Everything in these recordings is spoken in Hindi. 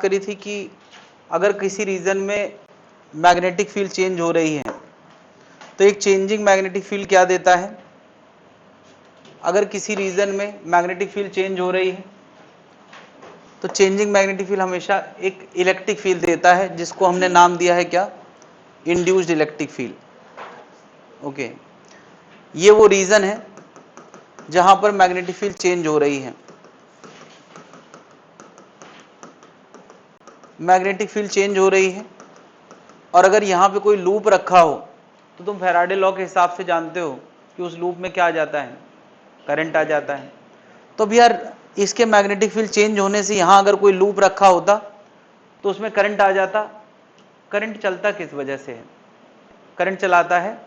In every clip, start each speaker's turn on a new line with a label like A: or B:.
A: करी थी कि अगर किसी रीजन में मैग्नेटिक फील्ड चेंज हो रही है तो एक चेंजिंग मैग्नेटिक फील्ड क्या देता है। अगर किसी रीजन में मैग्नेटिक फील्ड चेंज हो रही है तो चेंजिंग मैग्नेटिक फील्ड हमेशा एक इलेक्ट्रिक फील्ड देता है, जिसको हमने नाम दिया है क्या, इंड्यूस्ड इलेक्ट्रिक फील्ड। ओके, ये वो रीजन है जहां पर मैग्नेटिक फील्ड चेंज हो रही है। मैग्नेटिक फील्ड चेंज हो रही है और अगर यहां पे कोई लूप रखा हो तो तुम फैराडे लॉ के हिसाब से जानते हो कि उस लूप में क्या आ जाता है, करंट आ जाता है। तो अब यार इसके मैग्नेटिक फील्ड चेंज होने से यहां अगर कोई लूप रखा होता तो उसमें करंट आ जाता। करंट चलता किस वजह से है, करंट चलाता है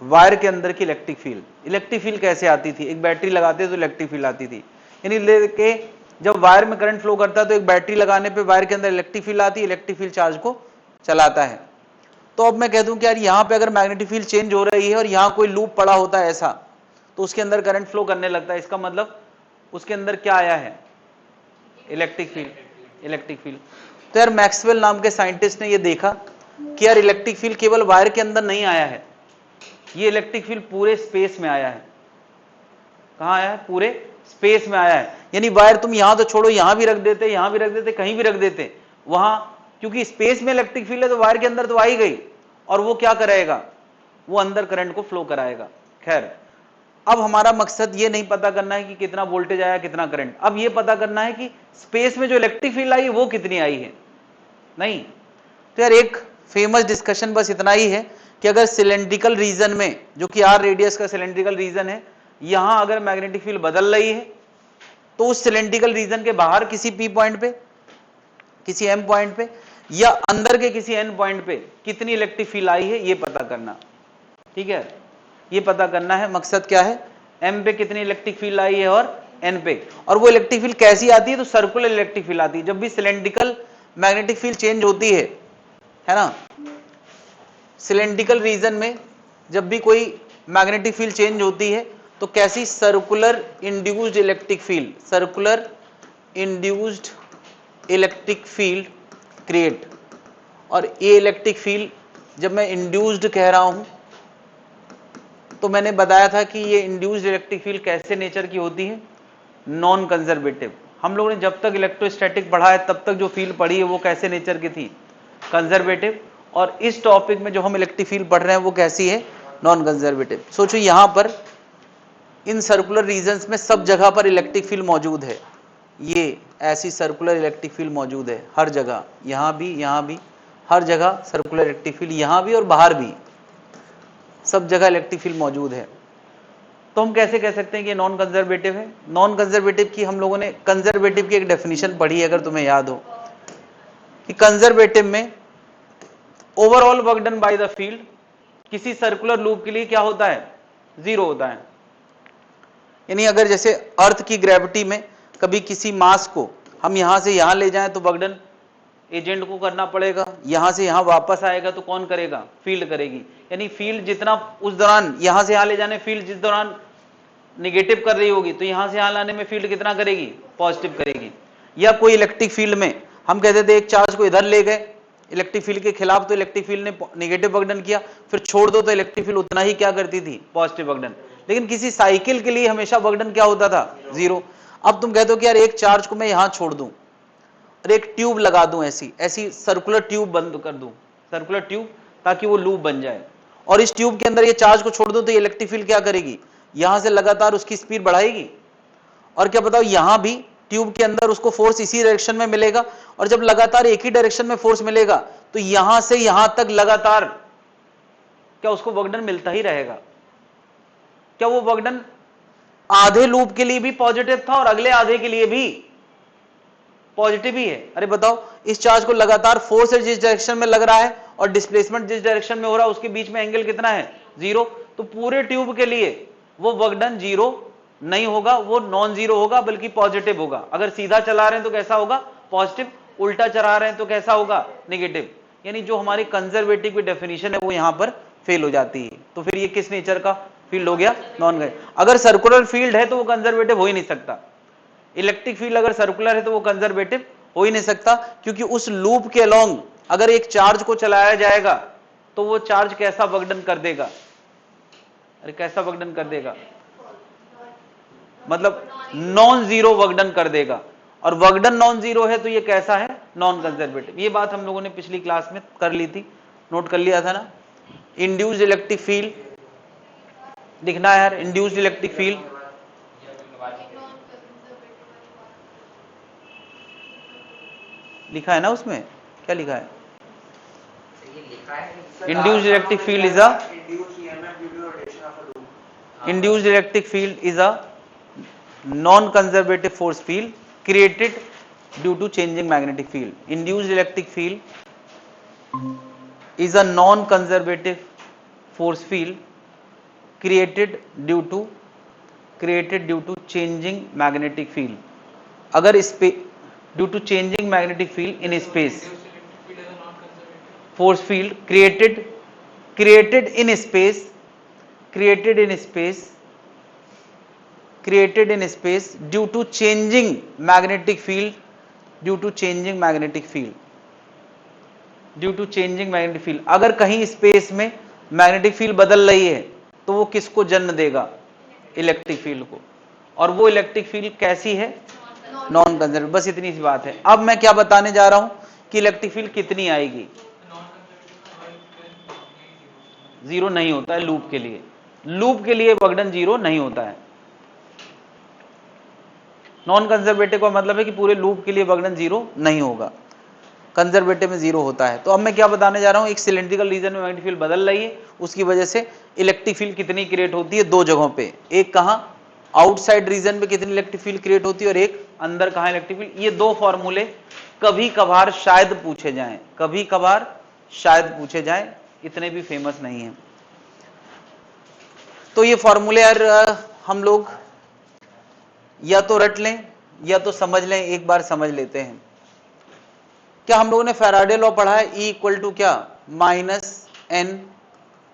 A: वायर के अंदर की इलेक्ट्रिक फील्ड। इलेक्ट्रिक फील्ड कैसे आती थी, एक बैटरी लगाते तो इलेक्ट्रिक फील्ड आती थी, यानी लेके जब वायर में करंट फ्लो करता है तो एक बैटरी लगाने पे वायर के अंदर इलेक्ट्रिक फील्ड आती है, इलेक्ट्रिक फील्ड चार्ज को चलाता है। तो अब मैं कह दूं कि यार यहाँ पे अगर मैग्नेटिक फील्ड चेंज हो रही है और यहाँ कोई लूप पड़ा होता है ऐसा, तो उसके अंदर करंट फ्लो करने लगता है, इसका मतलब उसके अंदर क्या आया है, इलेक्ट्रिक फील्ड। इलेक्ट्रिक फील्ड तो यार मैक्सवेल नाम के साइंटिस्ट ने ये देखा कि यार इलेक्ट्रिक फील्ड केवल वायर के अंदर नहीं आया है, ये इलेक्ट्रिक फील्ड पूरे स्पेस में आया है। कहां आया है, पूरे स्पेस में आया है। यानी वायर तुम यहां तो छोड़ो, यहां भी रख देते, यहां भी रख देते, कहीं भी रख देते, वहां क्योंकि स्पेस में इलेक्ट्रिक फील्ड है तो वायर के अंदर तो आ ही गई, और वो क्या कराएगा, वो अंदर करंट को फ्लो कराएगा। खैर, अब हमारा मकसद ये नहीं पता करना है कि कितना वोल्टेज आया, कितना करंट, अब ये पता करना है कि स्पेस में जो इलेक्ट्रिक फील्ड आई वो कितनी आई है। नहीं तो यार एक फेमस डिस्कशन बस इतना ही है कि अगर सिलेंड्रिकल रीजन में, जो कि आर रेडियस का सिलेंड्रिकल रीजन है, यहां अगर मैग्नेटिक फील्ड बदल रही है तो उस सिलेंड्रिकल रीजन के बाहर किसी पी पॉइंट पे, किसी एम पॉइंट पे, या अंदर के किसी एन पॉइंट पे कितनी इलेक्ट्रिक फील्ड आई है ये पता करना। ठीक है, ये पता करना है, मकसद क्या है, एम पे कितनी इलेक्ट्रिक फील्ड आई है और एन पे। और वो इलेक्ट्रिक फील्ड कैसी आती है, तो सर्कुलर इलेक्ट्रिक फील्ड आती है। जब भी सिलेंड्रिकल मैग्नेटिक फील्ड चेंज होती है ना, सिलेंड्रिकल रीजन में जब भी कोई मैग्नेटिक फील्ड चेंज होती है तो कैसी, circular induced electric field, circular induced electric field create. और ये इलेक्ट्रिक फील्ड जब मैं इंड्यूस्ड कह रहा हूं तो मैंने बताया था कि ये इंड्यूस्ड इलेक्ट्रिक फील्ड कैसे नेचर की होती है, नॉन कंजर्वेटिव। हम लोगों ने जब तक इलेक्ट्रोस्टैटिक पढ़ा है तब तक जो फील्ड पढ़ी है वो कैसे नेचर की थी, कंजर्वेटिव। और इस टॉपिक में जो हम इलेक्ट्रिक फील्ड पढ़ रहे हैं वो कैसी है, नॉन कंजर्वेटिव। सोचो यहां पर इन सर्कुलर रीजन्स में सब जगह पर इलेक्ट्रिक फील्ड मौजूद है, ये ऐसी सर्कुलर इलेक्ट्रिक फील्ड मौजूद है हर जगह, यहां भी, हर जगह सर्कुलर इलेक्ट्रिक फील्ड, यहां भी और बाहर भी, सब जगह इलेक्ट्रिक फील्ड मौजूद है। तो हम कैसे कह सकते हैं कि ये नॉन कंजर्वेटिव है। नॉन कंजर्वेटिव की हम लोगों ने कंजर्वेटिव की एक डेफिनेशन पढ़ी है, अगर तुम्हें याद हो, कि कंजर्वेटिव में overall work done by the field किसी सर्कुलर लूप के लिए क्या होता है, जीरो होता है। यानी अगर जैसे अर्थ की ग्रेविटी में कभी किसी मास को हम यहां से यहां ले जाएं तो वर्क डन एजेंट को करना पड़ेगा, यहां से यहां वापस आएगा तो कौन करेगा, फील्ड करेगी। यानी फील्ड जितना उस दौरान यहां से यहां ले जाने, फील्ड जिस दौरान निगेटिव कर रही होगी तो यहां से यहां लाने में फील्ड कितना करेगी, पॉजिटिव करेगी। या कोई इलेक्ट्रिक फील्ड में हम कहते थे एक चार्ज को इधर ले गए इलेक्ट्रिक फील्ड के खिलाफ तो इलेक्ट्रिक फील्ड ने नेगेटिव वर्क डन किया, फिर छोड़ दो तो इलेक्ट्रिक फील्ड उतना ही क्या करती थी, पॉजिटिव वर्क डन। लेकिन किसी साइकिल के लिए हमेशा वर्क डन क्या होता था, जीरो। अब तुम कहते हो कि यार एक चार्ज को मैं यहां छोड़ दूं और एक ट्यूब लगा दूं, ऐसी सर्कुलर ट्यूब बंद कर दूं, सर्कुलर ट्यूब, ताकि वो लूप बन जाए, और इस ट्यूब के अंदर ये चार्ज को छोड़ दो तो ये इलेक्ट्रिक फील्ड क्या करेगी, यहां से लगातार उसकी स्पीड बढ़ाएगी। और क्या बताओ, यहां भी ट्यूब के अंदर उसको फोर्स इसी डायरेक्शन में मिलेगा, और जब लगातार एक ही डायरेक्शन में फोर्स मिलेगा तो यहां से यहां तक लगातार क्या उसको वर्क डन मिलता ही रहेगा। क्या वो वर्क डन आधे लूप के लिए भी पॉजिटिव था और अगले आधे के लिए भी पॉजिटिव ही है। अरे बताओ, इस चार्ज को लगातार फोर्स जिस डायरेक्शन में लग रहा है और डिस्प्लेसमेंट जिस डायरेक्शन में हो रहा है उसके बीच में एंगल कितना है, जीरो। तो पूरे ट्यूब के लिए वो वर्क डन जीरो नहीं होगा, वो नॉन जीरो होगा, बल्कि पॉजिटिव होगा। अगर सीधा चला रहे हैं तो कैसा होगा, पॉजिटिव, उल्टा चला रहे हैं तो कैसा होगा, नेगेटिव। यानी जो हमारी कंजर्वेटिव की डेफिनेशन है वो यहां पर फेल हो जाती है। तो फिर ये किस नेचर का फील्ड हो गया, नॉन। अगर सर्कुलर फील्ड है तो वो कंजर्वेटिव हो ही नहीं सकता। इलेक्ट्रिक फील्ड अगर सर्कुलर है तो वो कंजर्वेटिव हो ही नहीं सकता, क्योंकि उस लूप के अलोंग अगर एक चार्ज को चलाया जाएगा तो वो चार्ज कैसा वर्कडन कर देगा, अरे कैसा वर्कडन कर देगा, मतलब नॉन जीरो वर्कडन कर देगा। और वर्कडन नॉन जीरो है तो ये कैसा है, नॉन कंजर्वेटिव। ये बात हम लोगों ने पिछली क्लास में कर ली थी, नोट कर लिया था ना। इंड्यूस्ड इलेक्ट्रिक फील्ड लिखना है यार, इंड्यूस्ड इलेक्ट्रिक फील्ड लिखा है ना, उसमें क्या लिखा है, induced electric field is a induced electric field is a non-conservative force field created due to changing magnetic field. Induced electric field is a non-conservative force field created due to changing magnetic field. अगर due to changing magnetic field in space, force field created in space due to changing magnetic field अगर कहीं स्पेस में मैग्नेटिक फील्ड बदल रही है तो वो किसको जन्म देगा, इलेक्ट्रिक फील्ड को। और वो इलेक्ट्रिक फील्ड कैसी है, नॉन कंजर्वेटिव। बस इतनी सी बात है। अब मैं क्या बताने जा रहा हूं कि इलेक्ट्रिक फील्ड कितनी आएगी, जीरो नहीं होता है लूप के लिए, लूप के लिए वर्कडन जीरो नहीं होता है। नॉन कंजर्वेटिव का मतलब है कि पूरे लूप के लिए वर्कडन जीरो नहीं होगा, कंजर्वेटिव में जीरो होता है। तो अब मैं क्या बताने जा रहा हूं, एक सिलेंड्रिकल रीजन में मैग्नेटिक फील्ड बदल रही है, उसकी वजह से इलेक्ट्रिक फील्ड कितनी क्रिएट होती है, दो जगहों पे, एक कहां आउटसाइड रीजन में कितनी इलेक्ट्रिक फील्ड क्रिएट होती है और एक अंदर कहां इलेक्ट्रिक फील्ड। ये दो फॉर्मूले कभी कभार शायद पूछे जाएं, इतने भी फेमस नहीं है। तो ये फॉर्मूले यार हम लोग या तो रट लें या तो समझ लें, एक बार समझ लेते हैं। क्या हम लोगों ने फैराडे लॉ पढ़ा है, E इक्वल टू क्या, -N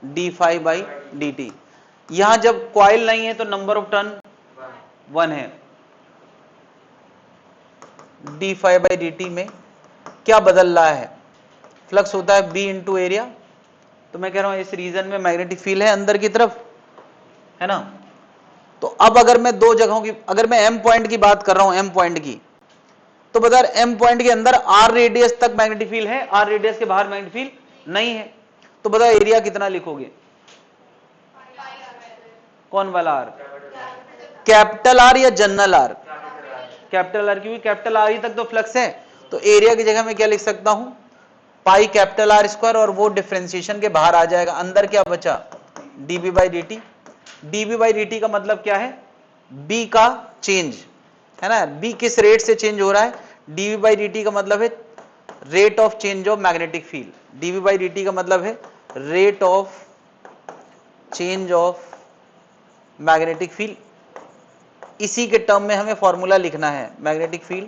A: d∅/dt। यहां जब कॉइल नहीं है तो नंबर ऑफ टर्न 1 है। d∅/dt में क्या बदल रहा है, फ्लक्स होता है B इंटू एरिया। तो मैं कह रहा हूं इस रीजन में मैग्नेटिक फील्ड है अंदर की तरफ, है ना। तो अब अगर मैं दो जगहों की, अगर मैं M पॉइंट की बात कर रहा हूं, M पॉइंट की, तो बता M पॉइंट के अंदर R रेडियस तक मैग्नेटिक फील्ड है, R रेडियस के बाहर मैग्नेटिक फील्ड नहीं है। तो बताओ एरिया कितना लिखोगे, कौन वाला R, कैपिटल R या जनरल R, कैपिटल R, क्योंकि कैपिटल R ही तक तो फ्लक्स है। तो एरिया की जगह मैं क्या लिख सकता हूं, पाई कैपिटल R स्क्वायर, और वो डिफरेंशिएशन के बाहर आ जाएगा। अंदर क्या बचा, dB/dt। dB/dt का मतलब क्या है, B का चेंज, है ना, B किस रेट से चेंज हो रहा है। dB/dt का मतलब है rate of change of magnetic field, dB/dt का मतलब है rate of change of magnetic field. इसी के टर्म में हमें फॉर्मूला लिखना है मैग्नेटिक फील्ड।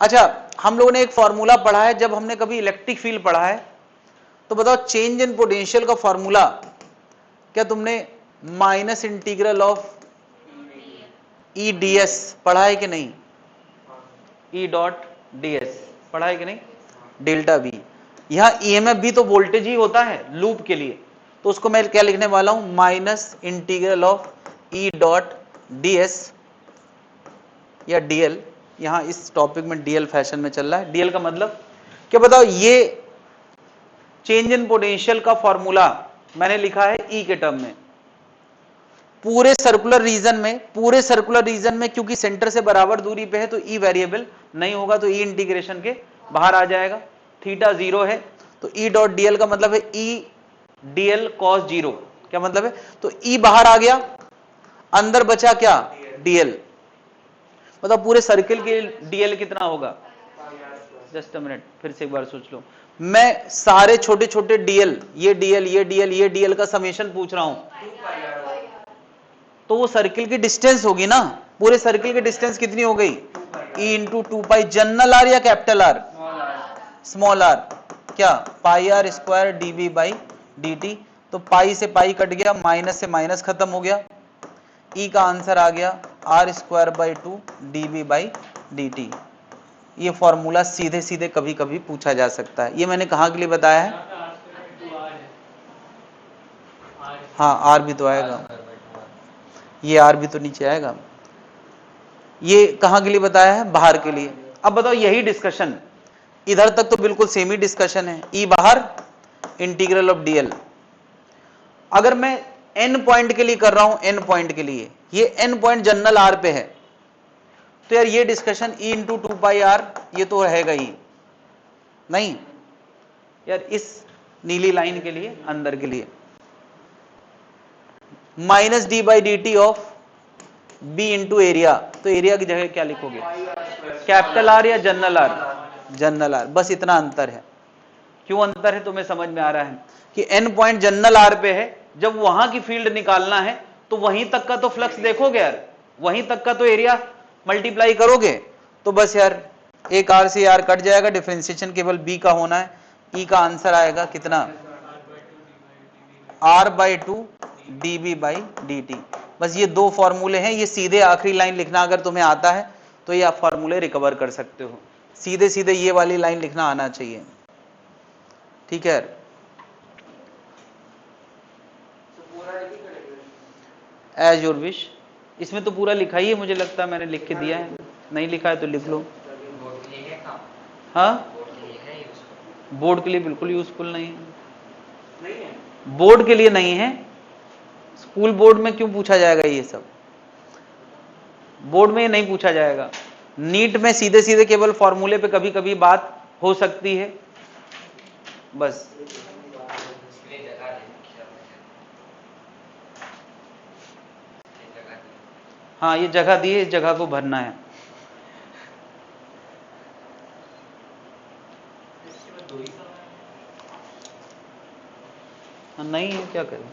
A: अच्छा, हम लोगों ने एक फॉर्मूला पढ़ा है, जब हमने कभी इलेक्ट्रिक फील्ड पढ़ा है तो बताओ चेंज इन पोटेंशियल का फॉर्मूला क्या तुमने minus integral of E ds पढ़ा है कि नहीं, E डॉट ds पढ़ा है कि नहीं, डेल्टा V। यहां EMF भी तो वोल्टेज ही होता है लूप के लिए, तो उसको मैं क्या लिखने वाला हूं, minus integral of E dot ds या dl। यहां इस टॉपिक में dl फैशन में चल रहा है। dl का मतलब क्या बताओ, ये चेंज इन पोटेंशियल का फॉर्मूला मैंने लिखा है E के टर्म में। पूरे सर्कुलर रीजन में क्योंकि सेंटर से बराबर दूरी पे है तो E वेरिएबल नहीं होगा, तो E इंटीग्रेशन के बाहर आ जाएगा। थीटा 0 है तो E डॉट dl का मतलब है E dl cos 0। क्या मतलब है, तो E बाहर आ गया, अंदर बचा क्या, dl। मतलब पूरे सर्किल के dl कितना होगा, जस्ट अ मिनट, फिर से एक बार सोच लो। मैं सारे छोटे छोटे dl, ये dl का समेशन पूछ रहा हूं, तो वो सर्किल की डिस्टेंस होगी ना, पूरे सर्किल की डिस्टेंस कितनी हो गई, E इंटू 2 जनरल R या कैपिटल R, स्मॉल r, क्या पाई r स्क्वायर dB/dt। तो पाई से पाई कट गया, माइनस से माइनस खत्म हो गया, E का आंसर आ गया r² 2 dB/dt। ये फॉर्मूला सीधे सीधे कभी कभी पूछा जा सकता है। ये मैंने कहाँ के लिए बताया है? हाँ, आर भी तो आएगा, ये आर भी तो नीचे आएगा। ये कहाँ के लिए बताया है? बाहर के लिए। अब बताओ, यही डिस्कशन इधर तक तो बिल्कुल सेम ही डिस्कशन है, ई बाहर इंटीग्रल ऑफ डीएल। अगर मैं एन पॉइंट के लिए कर रहा हूं, एन पॉइंट के लिए, ये एन पॉइंट जनरल आर पे है, तो यार ये डिस्कशन ई इंटू 2πr ये तो रहेगा ही नहीं यार। इस नीली लाइन के लिए, अंदर के लिए, minus D by D T of B into area, तो एरिया की जगह क्या लिखोगे? कैपिटल आर या जनरल आर? General R. बस इतना अंतर है। क्यों अंतर है तुम्हें समझ में आ रहा है कि एन पॉइंट जनरल आर पे है, जब वहां की फील्ड निकालना है तो वहीं तक का तो फ्लक्स देखोगे यार, वहीं तक का तो एरिया मल्टीप्लाई करोगे, तो बस यार एक आर से आर कट जाएगा, डिफरेंशिएशन केवल बी का होना है। ई का आंसर आएगा कितना? r/2 dB by dt। बस ये दो फॉर्मूले हैं, ये सीधे आखिरी लाइन लिखना अगर तुम्हें आता है तो ये आप फॉर्मूले रिकवर कर सकते हो। सीधे सीधे ये वाली लाइन लिखना आना चाहिए, ठीक है। As your wish. इसमें तो पूरा लिखा ही है, मुझे लगता है मैंने लिख के दिया है, नहीं लिखा है तो लिख लो। हाँ, बोर्ड के लिए बिल्कुल यूजफुल नहीं है, बोर्ड के लिए नहीं है। स्कूल बोर्ड में क्यों पूछा जाएगा ये सब? बोर्ड में ये नहीं पूछा जाएगा। नीट में सीधे सीधे केवल फॉर्मूले पे कभी कभी बात हो सकती है, बस। हाँ, ये जगह दी है, इस जगह को भरना है। नहीं है, क्या करें?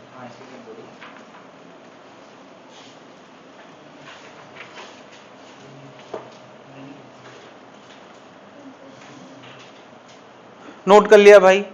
A: नोट कर लिया भाई?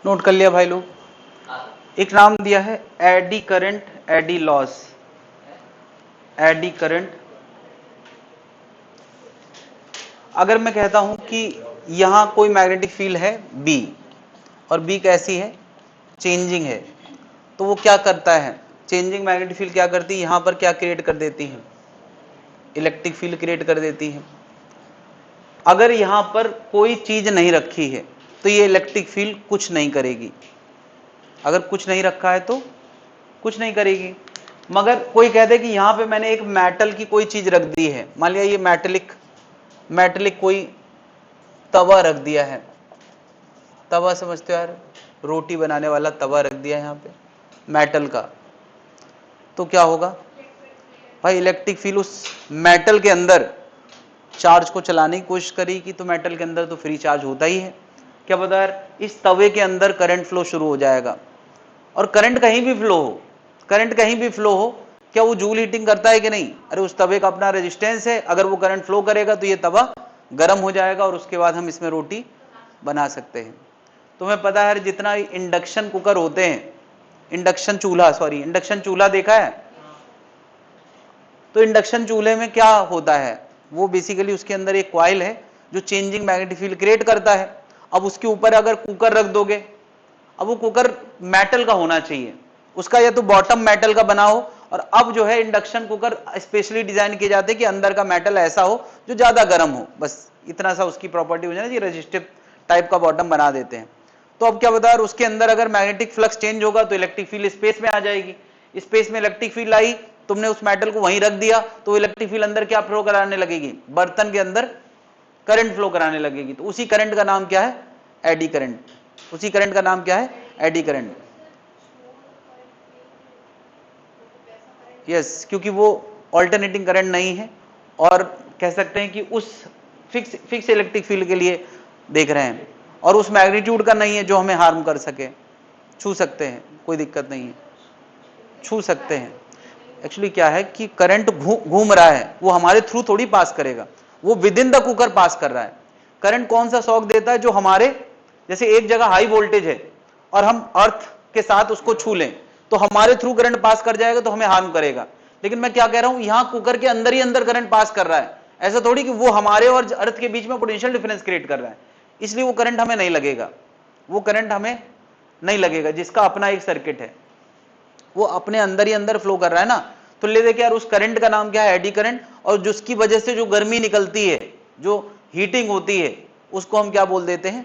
A: नोट कर लिया भाई लोग? एक नाम दिया है eddy current, eddy loss. Eddy current, अगर मैं कहता हूं कि यहां कोई मैग्नेटिक फील्ड है बी, और बी कैसी है? चेंजिंग है, तो वो क्या करता है? चेंजिंग मैग्नेटिक फील्ड क्या करती है? यहां पर क्या क्रिएट कर देती है? इलेक्ट्रिक फील्ड क्रिएट कर देती है। अगर यहां पर कोई चीज नहीं रखी है तो ये इलेक्ट्रिक फील्ड कुछ नहीं करेगी। अगर कुछ नहीं रखा है तो कुछ नहीं करेगी। मगर कोई कह दे कि यहां पे मैंने एक मेटल की कोई चीज रख दी है, मान लिया ये मेटलिक कोई तवा रख दिया है, तवा समझते हो यार, रोटी बनाने वाला तवा रख दिया है यहाँ पे मेटल का, तो क्या होगा भाई, इलेक्ट्रिक फील्ड उस मेटल के अंदर चार्ज को चलाने की कोशिश करेगी, तो मेटल के अंदर तो फ्री चार्ज होता ही है। क्या पता यार इस तवे के अंदर करंट फ्लो शुरू हो जाएगा, और करंट कहीं भी फ्लो हो, करंट कहीं भी फ्लो हो, क्या वो जूल हीटिंग करता है कि नहीं? अरे उस तवे का अपना रेजिस्टेंस है, अगर वो करंट फ्लो करेगा तो ये तवा गर्म हो जाएगा और उसके बाद हम इसमें रोटी बना सकते हैं। तुम्हें पता है जितना इंडक्शन कुकर होते हैं, इंडक्शन चूल्हा देखा है? तो इंडक्शन चूल्हे में क्या होता है, वो बेसिकली उसके अंदर एक कॉइल है जो चेंजिंग मैग्नेटिक फील्ड क्रिएट करता है। अब उसके ऊपर अगर कुकर रख दोगे, अब वो कुकर मेटल का होना चाहिए, उसका या तो बॉटम मेटल का बना हो, और अब जो है इंडक्शन कुकर स्पेशली डिजाइन किए जाते हैं कि अंदर का मेटल ऐसा हो जो ज्यादा गर्म हो, बस इतना सा उसकी प्रॉपर्टी हो जाए जी, रेजिस्टिव टाइप का बॉटम बना देते हैं। तो अब क्या बता, उसके अंदर अगर मैग्नेटिक फ्लक्स चेंज होगा तो इलेक्ट्रिक फील्ड स्पेस में आ जाएगी, स्पेस में इलेक्ट्रिक फील्ड आई, तुमने उस मेटल को वहीं रख दिया, तो इलेक्ट्रिक फील्ड अंदर क्या फ्लो कराने लगेगी, बर्तन के अंदर करंट फ्लो कराने लगेगी। तो उसी करंट का नाम क्या है, एडी करंट। उसी करंट का नाम क्या है, एडी करंट। यस, क्योंकि वो ऑल्टरनेटिंग करंट नहीं है, और कह सकते हैं कि उस फिक्स इलेक्ट्रिक फील्ड के लिए देख रहे हैं, और उस मैग्नीट्यूड का नहीं है जो हमें हार्म कर सके। छू सकते हैं, कोई दिक्कत नहीं है, छू सकते हैं। एक्चुअली क्या है कि करंट घूम रहा है, वो हमारे थ्रू थोड़ी पास करेगा, वो विद इन द कुकर पास कर रहा है। करंट कौन सा शॉक देता है, जो हमारे जैसे एक जगह हाई वोल्टेज है और हम अर्थ के साथ उसको छू लें तो हमारे थ्रू करंट पास कर जाएगा, तो हमें हार्म करेगा। लेकिन मैं क्या कह रहा हूं, यहां कुकर के अंदर ही अंदर करंट पास कर रहा है, ऐसा थोड़ी कि वो हमारे और अर्थ के बीच में पोटेंशियल डिफरेंस क्रिएट कर रहा है, इसलिए वो करंट हमें नहीं लगेगा, वो करंट हमें नहीं लगेगा, जिसका अपना एक सर्किट है, वो अपने अंदर ही अंदर फ्लो कर रहा है ना। तो ले देखिए यार, उस करंट का नाम क्या है, एडी करंट, और जिसकी वजह से जो गर्मी निकलती है, जो हीटिंग होती है, उसको हम क्या बोल देते हैं,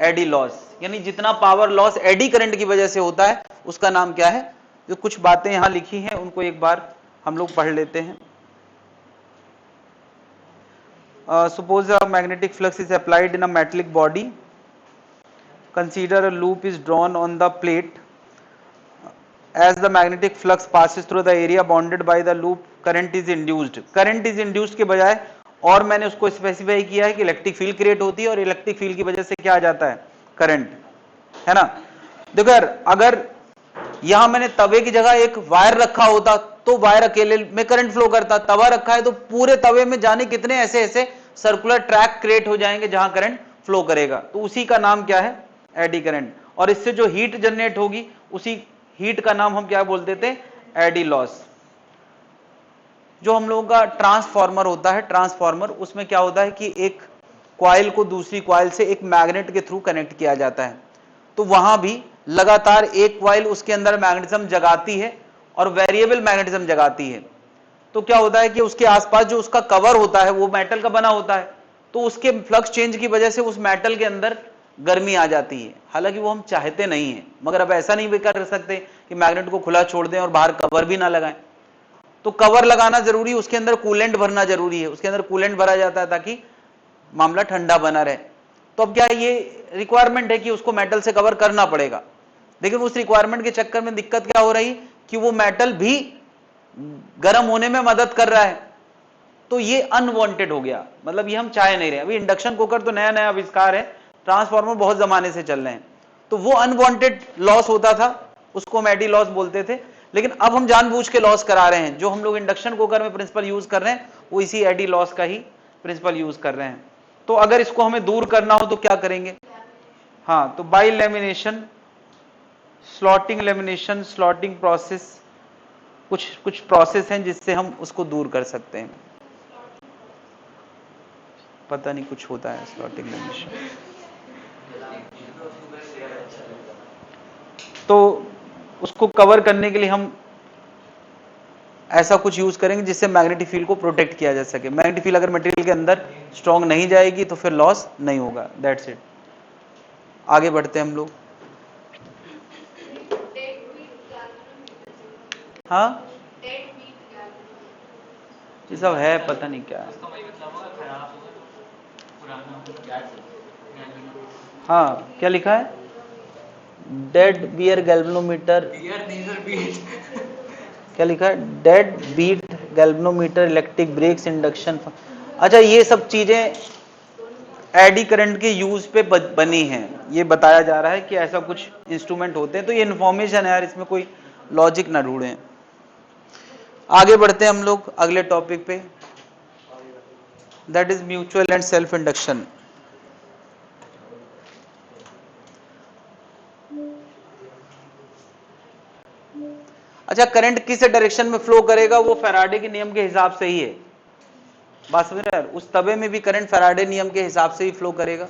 A: एडी लॉस। यानी जितना पावर लॉस एडी करंट की वजह से होता है उसका नाम क्या है। जो कुछ बातें यहां लिखी हैं उनको एक बार हम लोग पढ़ लेते हैं। Suppose a magnetic flux is applied in a metallic body, consider a loop is drawn on the plate, as the magnetic flux passes through the area bounded by the loop, current is induced। current is induced के बजाय और मैंने उसको स्पेसिफाई किया है कि इलेक्ट्रिक फील्ड क्रिएट होती है, और इलेक्ट्रिक फील्ड की वजह से क्या आ जाता है, करंट, है ना। देखो यार, अगर यहां मैंने तवे की जगह एक वायर रखा होता तो वायर अकेले में करंट फ्लो करता, तवा रखा है तो पूरे तवे में जाने कितने ऐसे ऐसे सर्कुलर ट्रैक क्रिएट हो जाएंगे जहां करंट फ्लो करेगा, तो उसी का नाम क्या है, एडी करंट। और इससे जो हीट जनरेट होगी, उसी हीट का नाम हम क्या बोल देते हैं, एडी लॉस। जो हम लोगों का ट्रांसफार्मर होता है, ट्रांसफार्मर, उसमें क्या होता है कि एक कॉइल को दूसरी कॉइल से एक मैग्नेट के थ्रू कनेक्ट किया जाता है, तो वहां भी लगातार एक कॉइल उसके अंदर मैग्नेटिज्म जगाती है और वेरिएबल मैग्नेटिज्म जगाती है। तो क्या होता है कि उसके आसपास जो उसका कवर होता है वो मेटल का बना होता है, तो उसके फ्लक्स चेंज की वजह से उस मेटल के अंदर गर्मी आ जाती है, हालांकि वो हम चाहते नहीं है। मगर अब ऐसा नहीं भी कर सकते कि मैग्नेट को खुला छोड़ दें और बाहर कवर भी ना लगाएं, तो कवर लगाना जरूरी है, उसके अंदर कूलेंट भरना जरूरी है, उसके अंदर कूलेंट भरा जाता है ताकि मामला ठंडा बना रहे। तो अब क्या ये रिक्वायरमेंट है कि उसको मेटल से कवर करना पड़ेगा, लेकिन उस रिक्वायरमेंट के चक्कर में दिक्कत क्या हो रही कि वो मेटल भी गर्म होने में मदद कर रहा है, तो ये अनवांटेड हो गया, मतलब ये हम चाहे नहीं रहे। अभी इंडक्शन कुकर तो नया नया आविष्कार है, ट्रांसफार्मर बहुत जमाने से चल रहे हैं, तो वो अनवांटेड लॉस होता था, उसको हम एडी लॉस बोलते थे। लेकिन अब हम जानबूझ के लॉस करा रहे हैं, जो हम लोग इंडक्शन कुकर में प्रिंसिपल यूज कर रहे हैं वो इसी एडी लॉस का ही प्रिंसिपल यूज कर रहे हैं। तो अगर इसको हमें दूर करना हो तो क्या करेंगे, हाँ, तो by lamination, slotting lamination, slotting process, कुछ प्रोसेस हैं जिससे हम उसको दूर कर सकते हैं। पता नहीं कुछ होता है स्लॉटिंग लेमिनेशन। तो उसको कवर करने के लिए हम ऐसा कुछ यूज करेंगे जिससे मैग्नेटिक फील्ड को प्रोटेक्ट किया जा सके। मैग्नेटिक फील्ड अगर मटेरियल के अंदर स्ट्रॉन्ग नहीं जाएगी तो फिर लॉस नहीं होगा, दैट्स इट। आगे बढ़ते हैं हम लोग। हाँ, ये सब है, पता नहीं क्या है। हाँ, क्या लिखा है? डेड बियर गैल्वेनोमीटर, क्या लिखा है? Dead beat galvanometer, electric brakes, induction. अच्छा, ये सब चीजें एडी करंट के यूज पे बनी हैं। ये बताया जा रहा है कि ऐसा कुछ इंस्ट्रूमेंट होते हैं। तो ये इन्फॉर्मेशन है यार, इसमें कोई लॉजिक ना ढूंढें। आगे बढ़ते हैं हम लोग अगले टॉपिक पे, that is mutual and self induction. अच्छा, करंट किस डायरेक्शन में फ्लो करेगा? वो फैराडे के नियम के हिसाब से ही है। बात समझ रहे हैं? उस तवे में भी करंट फैराडे नियम के हिसाब से ही फ्लो करेगा।